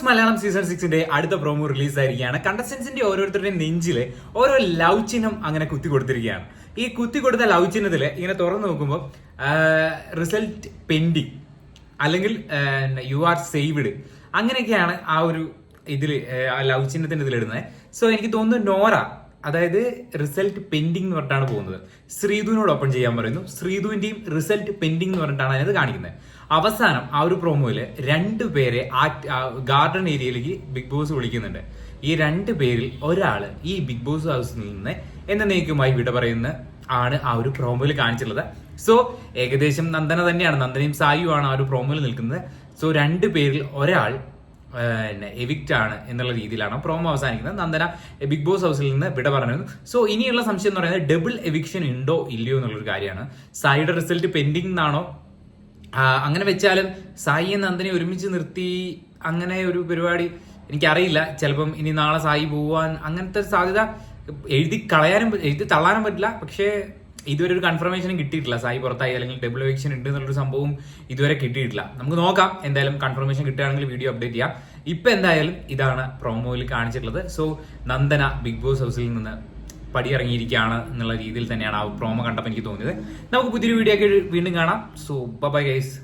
Malayalam season 6 അടുത്ത promo release ആയിരിക്കുകയാണ്. കണ്ടസ്റ്റൻസിന്റെ ഓരോരുത്തരുടെയും നെഞ്ചില് ഓരോ ലവ് ചിഹ്നം അങ്ങനെ കുത്തി കൊടുത്തിരിക്കുകയാണ്. ഈ കുത്തി കൊടുത്ത ലവ് ചിഹ്നത്തില് ഇങ്ങനെ തുറന്നു നോക്കുമ്പോൾ റിസൾട്ട് പെൻഡിങ് അല്ലെങ്കിൽ യു ആർ സേവ്ഡ് അങ്ങനെയൊക്കെയാണ് ആ ഒരു ഇതില് ലവ് ചിഹ്നത്തിന്റെ ഇതിലിടുന്നത്. സോ എനിക്ക് തോന്നുന്നു നോറ, അതായത് റിസൾട്ട് പെൻഡിങ് എന്ന് പറഞ്ഞിട്ടാണ് പോകുന്നത്. ശ്രീധുവിനോടൊപ്പം ചെയ്യാൻ പറയുന്നു. ശ്രീധുവിന്റെയും റിസൾട്ട് പെൻഡിങ് എന്ന് പറഞ്ഞിട്ടാണ് അതിനകത്ത് കാണിക്കുന്നത്. അവസാനം ആ ഒരു പ്രോമോയില് രണ്ടുപേരെ ഗാർഡൻ ഏരിയയിലേക്ക് ബിഗ് ബോസ് വിളിക്കുന്നുണ്ട്. ഈ രണ്ടു പേരിൽ ഒരാള് ഈ ബിഗ് ബോസ് ഹൗസിൽ നിന്ന് എന്നേക്കുമായി വിട പറയുന്ന ആണ് ആ ഒരു പ്രോമോയിൽ കാണിച്ചിട്ടുള്ളത്. സോ ഏകദേശം നന്ദന തന്നെയാണ്, നന്ദനയും സായുവാണ് ആ ഒരു പ്രോമോയിൽ നിൽക്കുന്നത്. സോ രണ്ടു പേരിൽ ഒരാൾ എവിക്റ്റ് ആണ് എന്നുള്ള രീതിയിലാണ് പ്രോമോ അവസാനിക്കുന്നത്. നന്ദന ബിഗ് ബോസ് ഹൗസിൽ നിന്ന് വിട പറഞ്ഞു. സോ ഇനിയുള്ള സംശയം എന്ന് പറയുന്നത് ഡബിൾ എവിക്ഷൻ ഉണ്ടോ ഇല്ലയോ എന്നുള്ളൊരു കാര്യമാണ്. സായിയുടെ റിസൾട്ട് പെൻഡിങ് എന്നാണോ? അങ്ങനെ വെച്ചാലും സായിയെ നന്ദനെ ഒരുമിച്ച് നിർത്തി അങ്ങനെ ഒരു പരിപാടി എനിക്കറിയില്ല. ചിലപ്പം ഇനി നാളെ സായി പോവാൻ അങ്ങനത്തെ സാധ്യത എഴുതി തള്ളാനും പറ്റില്ല. പക്ഷേ ഇതുവരെ ഒരു കൺഫർമേഷനും കിട്ടിയിട്ടില്ല. സായി പുറത്തായി അല്ലെങ്കിൽ ഡബിൾ എവിക്ഷൻ ഉണ്ട് എന്നുള്ളൊരു സംഭവം ഇതുവരെ കിട്ടിയിട്ടില്ല. നമുക്ക് നോക്കാം, എന്തായാലും കൺഫർമേഷൻ കിട്ടുകയാണെങ്കിൽ വീഡിയോ അപ്ഡേറ്റ് ചെയ്യാം. ഇപ്പൊ എന്തായാലും ഇതാണ് പ്രോമോയിൽ കാണിച്ചിട്ടുള്ളത്. സോ നന്ദന ബിഗ് ബോസ് ഹൗസിൽ നിന്ന് പടിയിറങ്ങിയിരിക്കുകയാണ് എന്നുള്ള രീതിയിൽ തന്നെയാണ് ആ പ്രോമോ കണ്ടപ്പോൾ എനിക്ക് തോന്നിയത്. നമുക്ക് പുതിയൊരു വീഡിയോ ഒക്കെ വീണ്ടും കാണാം. So bye guys.